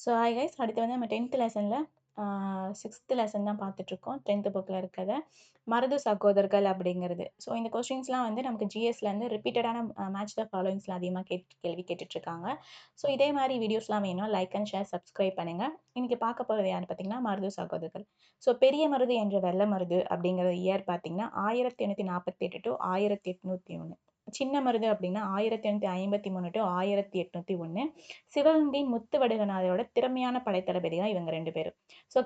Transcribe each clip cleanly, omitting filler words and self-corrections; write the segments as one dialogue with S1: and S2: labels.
S1: So hi guys, அடுத்து வந்து நம்ம 10th லெசனில் 6th லெசன் தான் பார்த்துட்ருக்கோம். 10th புக்கில் இருக்கிறத மருது சகோதரர்கள் அப்படிங்கிறது. ஸோ இந்த கொஸ்டின்ஸ்லாம் வந்து நமக்கு ஜிஎஸ்லேருந்து ரிப்பீட்டடான மேட்ச் த ஃபாலோயிங்ஸில் அதிகமாக கேள்வி கேட்டுட்ருக்காங்க. ஸோ இதே மாதிரி வீடியோஸ்லாம் வேணும், லைக் அண்ட் ஷேர் சப்ஸ்கிரைப் பண்ணுங்கள். இன்றைக்கி பார்க்க போகிறது யார் பார்த்தீங்கன்னா மருது சகோதரர்கள். ஸோ பெரிய மருது என்ற வெள்ள மருது அப்படிங்கிற இயர் பார்த்தீங்கன்னா 1848 டு 1801. சின்ன மருது அப்படின்னா 1853 டு 1801. சிவகங்கையின் முத்து வடுகநாதரோட திறமையான படைத்தளபதி தான் இவங்க 2 பேரும். ஸோ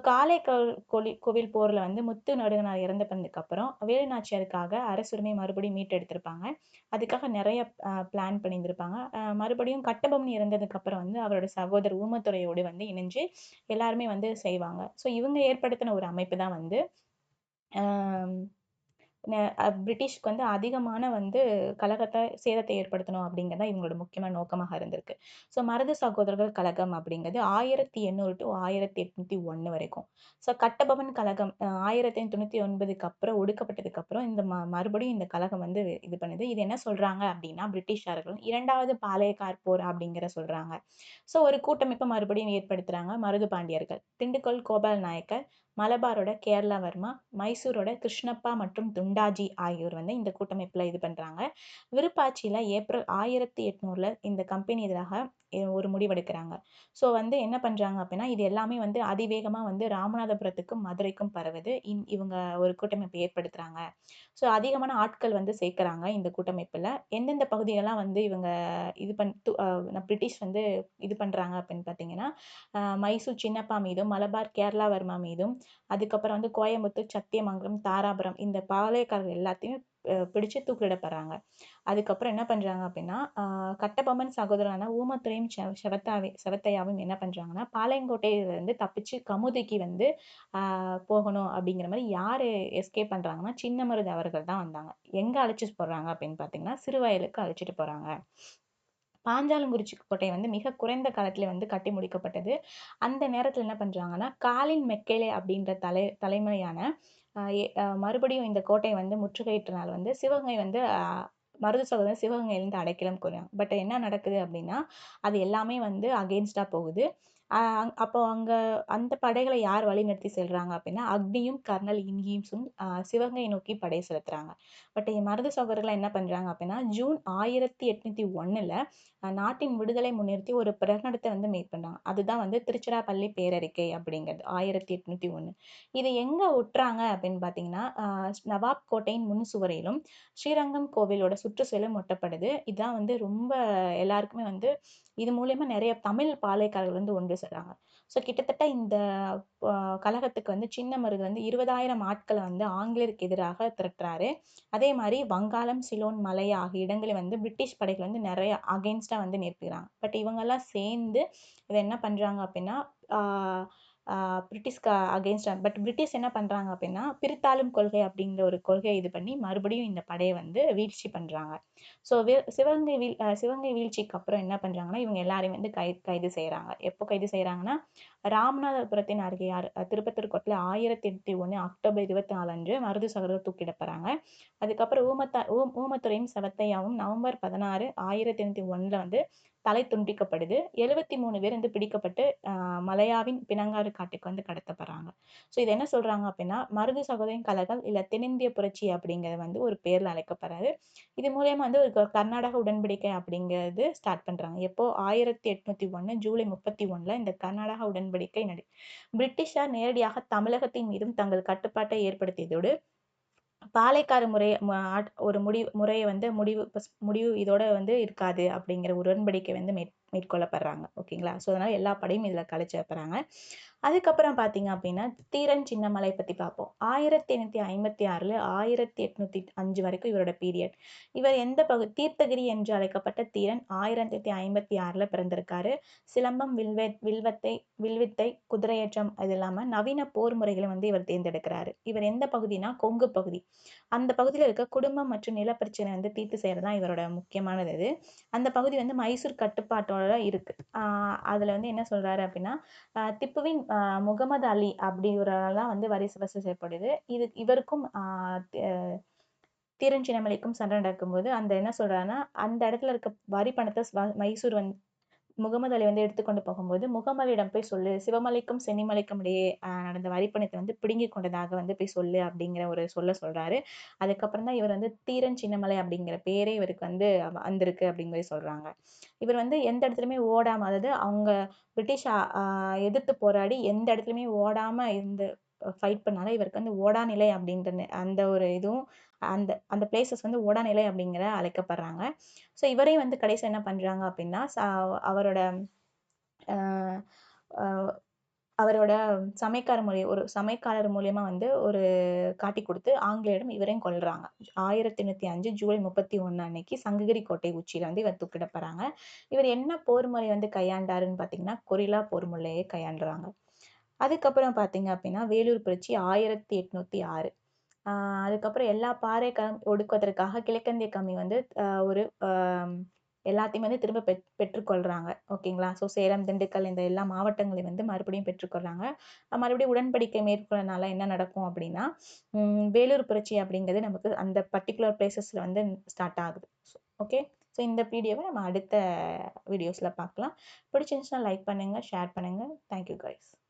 S1: கோவில் போர்ல வந்து முத்து நடுகனார் இறந்து பண்ணதுக்கு அப்புறம் வேலு நாச்சியாருக்காக அரசுரிமை மறுபடியும் மீட்டெடுத்திருப்பாங்க. அதுக்காக நிறைய பிளான் பண்ணியிருந்திருப்பாங்க. மறுபடியும் கட்டபொம்மன் இறந்ததுக்கு அப்புறம் வந்து அவரோட சகோதரர் ஊமத்துறையோடு வந்து இணைஞ்சு எல்லாருமே வந்து செய்வாங்க. ஸோ இவங்க ஏற்படுத்தின ஒரு அமைப்பு தான் வந்து பிரிட்டிஷ்க்கு வந்து அதிகமான வந்து கழகத்தை சேதத்தை ஏற்படுத்தணும் அப்படிங்கிறது தான் இவங்களோட முக்கியமான நோக்கமாக இருந்திருக்கு. ஸோ மருது சகோதரர்கள் கழகம் அப்படிங்கிறது 1800 டு 1801 வரைக்கும். ஸோ கட்டபொம்மன் கழகம் 1899க்கு அப்புறம் ஒடுக்கப்பட்டதுக்கு அப்புறம் இந்த மறுபடியும் இந்த கழகம் வந்து இது பண்ணுது. இது என்ன சொல்றாங்க அப்படின்னா பிரிட்டிஷார்கள் 2வது பாளையக்கார் போர் அப்படிங்கிற சொல்றாங்க. ஸோ ஒரு கூட்டமைப்பை மறுபடியும் ஏற்படுத்துறாங்க மருது பாண்டியர்கள். திண்டுக்கல் கோபால் நாயக்கர், மலபாரோட கேரளாவர்மா, மைசூரோட கிருஷ்ணப்பா மற்றும் துண்டாஜி ஆகியோர் வந்து இந்த கூட்டமைப்புல இது பண்றாங்க. விருப்பாட்சியில ஏப்ரல் 1800 இந்த கம்பெனி எதிராக ஒரு முடிவெடுக்கிறாங்க. ஸோ வந்து என்ன பண்றாங்க அப்படின்னா இது எல்லாமே வந்து அதிவேகமா வந்து ராமநாதபுரத்துக்கும் மதுரைக்கும் பரவுது. இவங்க ஒரு கூட்டமைப்பு ஏற்படுத்துறாங்க. ஸோ அதிகமான ஆட்கள் வந்து சேர்க்கறாங்க இந்த கூட்டமைப்புல. எந்தெந்த பகுதிகளெல்லாம் வந்து இவங்க இது பிரிட்டிஷ் வந்து இது பண்றாங்க அப்படின்னு பார்த்தீங்கன்னா மைசூர் சின்னப்பா மீதும், மலபார் கேரளாவர்மா மீதும், அதுக்கப்புறம் வந்து கோயம்புத்தூர், சத்தியமங்கலம், தாராபுரம் இந்த பாளையக்காரர்கள் எல்லாத்தையும் பிடிச்சு தூக்கிலிடப்படுறாங்க. அதுக்கப்புறம் என்ன பண்றாங்க அப்படின்னா கட்டபொம்மன் சகோதரனான ஊமத்துரையும் செவத்தையாவும் என்ன பண்றாங்கன்னா பாளையங்கோட்டையில இருந்து தப்பிச்சு கமுதிக்கு வந்து போகணும் அப்படிங்கிற மாதிரி யாரு எஸ்கேப் பண்றாங்கன்னா சின்னமருது அவர்கள் தான் வந்தாங்க. எங்க அழைச்சிட்டு போறாங்க அப்படின்னு பார்த்தீங்கன்னா சிறுவயலுக்கு அழைச்சிட்டு போறாங்க. பாஞ்சாலங்குறிச்சி கோட்டை வந்து மிக குறைந்த காலத்துல வந்து கட்டி முடிக்கப்பட்டது. அந்த நேரத்துல என்ன பண்றாங்கன்னா காலின் மெக்கேலே அப்படின்ற தலைமையான மறுபடியும் இந்த கோட்டையை வந்து முற்றுகையிட்டனால வந்து சிவகங்கை வந்து மருது சகோதரர் சிவகங்கையிலேருந்து அடைக்கலம் கோருறாங்க. பட் என்ன நடக்குது அப்படின்னா அது எல்லாமே வந்து அகெயின்ஸ்டா போகுது. அப்போ அங்க அந்த படைகளை யார் வழிநடத்தி செல்றாங்க அப்படின்னா அக்னியும் கர்னல் இன்ஹீம்ஸும் சிவகங்கையை நோக்கி படை செலுத்துறாங்க. பட் மருது சகோதரர்கள் என்ன பண்றாங்க அப்படின்னா ஜூன் 1801 நாட்டின் விடுதலை முன்னிறுத்தி ஒரு பிரகடனத்தை வந்து மேற்கொண்டாங்க. அதுதான் வந்து திருச்சிராப்பள்ளி பேரறிக்கை அப்படிங்கிறது 1801. இதை எங்க ஒட்டுறாங்க அப்படின்னு பார்த்தீங்கன்னா நவாப் கோட்டையின் முன் சுவரையிலும் ஸ்ரீரங்கம் கோவிலோட சுற்றுச்சூழலும் ஒட்டப்படுது. இதுதான் வந்து ரொம்ப எல்லாருக்குமே வந்து இது மூலயமா நிறைய தமிழ் பாளையக்காரர்கள் வந்து ஒன்று சேர்றாங்க. ஸோ கிட்டத்தட்ட இந்த கழகத்துக்கு வந்து சின்ன மருது வந்து 20,000 ஆட்களை வந்து ஆங்கிலேயருக்கு எதிராக திரட்டுறாரு. அதே மாதிரி வங்காளம், சிலோன், மலையா ஆகிய இடங்களில் வந்து பிரிட்டிஷ் படைகள் வந்து நிறைய அகெயின்ஸ்டா வந்து நிறுத்துகிறாங்க. பட் இவங்கெல்லாம் சேர்ந்து இதை என்ன பண்றாங்க அப்படின்னா பிரிட்டிஷ்க்கு அகெயின்ஸ்டா பட் பிரிட்டிஷ் என்ன பண்றாங்க அப்படின்னா பிரித்தாளும் கொள்கை அப்படிங்கிற ஒரு கொள்கையை இது பண்ணி மறுபடியும் இந்த படையை வந்து வீழ்ச்சி பண்றாங்க. ஸோ சிவகங்கை வீழ்ச்சிக்கு அப்புறம் என்ன பண்றாங்கன்னா இவங்க எல்லாரையும் வந்து கைது செய்யறாங்க. எப்போ கைது செய்யறாங்கன்னா ராமநாதபுரத்தின் அருகே திருப்பத்தூர் கோட்டையில் 1801 அக்டோபர் 24 அன்று மருது சகோதரர் தூக்கிடப்படுறாங்க. அதுக்கப்புறம் ஊமத்துரையும் செவத்தையாவும் நவம்பர் 16, 1801 வந்து தலை துண்டிக்கப்படுது. 73 பேர் வந்து பிடிக்கப்பட்டு மலையாவின் பிணங்காடு காட்டுக்கு வந்து கடத்தப்படுறாங்க. ஸோ இது என்ன சொல்றாங்க அப்படின்னா மருது சகோதரின் கழகம் இல்ல தென்னிந்திய புரட்சி அப்படிங்கிறது வந்து ஒரு பேர்ல அழைக்கப்படுறாரு. இது மூலியமா வந்து ஒரு கர்நாடக உடன்படிக்கை அப்படிங்கிறது ஸ்டார்ட் பண்றாங்க. எப்போ 1801 ஜூலை 31 இந்த கர்நாடக உடன்படிக்கை பிரிட்டிஷார் நேரடியாக தமிழகத்தின் மீதும் தங்கள் கட்டுப்பாட்டை ஏற்படுத்தியதோடு பாலைக்கார ஒரு முறையை வந்து முடிவு இதோட வந்து இருக்காது அப்படிங்கிற ஒரு உடன்படிக்கை வந்து மேற்கொள்ளப்படுறாங்க. ஓகேங்களா? ஸோ அதனால எல்லா படையும் இதுல கலைச்சப்படுறாங்க. அதுக்கப்புறம் பார்த்தீங்க அப்படின்னா தீரன் சின்னமலை பத்தி பார்ப்போம். 1856 1805 வரைக்கும் இவரோட பீரியட். இவர் எந்த தீர்த்தகிரி என்று அழைக்கப்பட்ட தீரன் 1856 பிறந்திருக்காரு. சிலம்பம், வில்வித்தை, குதிரையேற்றம் அது இல்லாம நவீன போர் முறைகளை வந்து இவர் தேர்ந்தெடுக்கிறாரு. இவர் எந்த பகுதினா கொங்கு பகுதி. அந்த பகுதியில் இருக்க குடும்பம் மற்றும் நிலப்பிரச்சனை வந்து தீர்த்து செய்யறதுதான் இவரோட முக்கியமானது. இது அந்த பகுதி வந்து மைசூர் கட்டுப்பாட்டோட இருக்கு. அதுல வந்து என்ன சொல்றாரு அப்படின்னா திப்புவின் முகமது அலி அப்படிங்கிறதான் வந்து வரிசை செய்யப்படுது. இவருக்கும் தீரன் சின்னமலைக்கும் சண்டை நடக்கும்போது அந்த என்ன சொல்றாருன்னா அந்த இடத்துல இருக்க வரி பணத்தை மைசூர் வந்து முகமது அலி வந்து எடுத்துக்கொண்டு போகும்போது, முகமலிடம் போய் சொல்லு, சிவமலைக்கும் சென்னிமலைக்கும் இடையே நடந்த வரிப்பணத்தை வந்து பிடுங்கிக் கொண்டதாக வந்து போய் சொல்லு அப்படிங்கிற ஒரு சொல்றாரு. அதுக்கப்புறம் தான் இவர் வந்து தீரன் சின்னமலை அப்படிங்கிற பேரே இவருக்கு வந்து வந்திருக்கு அப்படிங்கிற மாதிரி சொல்றாங்க. இவர் வந்து எந்த இடத்துலயுமே ஓடாம, அதாவது அவங்க பிரிட்டிஷ் எதிர்த்து போராடி எந்த இடத்துலயுமே ஓடாம இருந்து ஃபைட் பண்ணால இவருக்கு வந்து ஓடாநிலை அப்படின்ற அந்த ஒரு இதுவும் அந்த அந்த பிளேசஸ் வந்து ஓடாநிலை அப்படிங்கிற அழைக்கப்படுறாங்க. ஸோ இவரையும் வந்து கடைசி என்ன பண்றாங்க அப்படின்னா, அவரோட அஹ் அஹ் அவரோட ஒரு சமைக்காரர் மூலியமா வந்து ஒரு காட்டி கொடுத்து ஆங்கிலேயரிடம் இவரையும் கொல்றாங்க. 1805 ஜூலை 31 அன்னைக்கு சங்ககிரி கோட்டை உச்சியில வந்து இவர் தூக்கிடப்படுறாங்க. இவர் என்ன போர் முறை வந்து கையாண்டாருன்னு பார்த்தீங்கன்னா, கொரில்லா போர் முறையை கையாண்டுறாங்க. அதுக்கப்புறம் பார்த்தீங்க அப்படின்னா, வேலூர் புரட்சி 1806. அதுக்கப்புறம் எல்லா பாறைகளும் ஒடுக்குவதற்காக கிழக்கிந்திய கம்பெனி வந்து ஒரு எல்லாத்தையும் வந்து திரும்ப பெற்றுக்கொள்றாங்க. ஓகேங்களா? ஸோ சேலம், திண்டுக்கல் இந்த எல்லா மாவட்டங்களையும் வந்து மறுபடியும் பெற்றுக்கொள்றாங்க. மறுபடியும் உடன்படிக்கை மேற்கொள்ளனால என்ன நடக்கும் அப்படின்னா, வேலூர் புரட்சி அப்படிங்கிறது நமக்கு அந்த பர்ட்டிகுலர் பிளேசஸ்ல வந்து ஸ்டார்ட் ஆகுது. ஓகே. ஸோ இந்த வீடியோவை நம்ம அடுத்த வீடியோஸ்ல பார்க்கலாம். பிடிச்சிருந்துச்சுன்னா லைக் பண்ணுங்க, ஷேர் பண்ணுங்க. Thank you guys.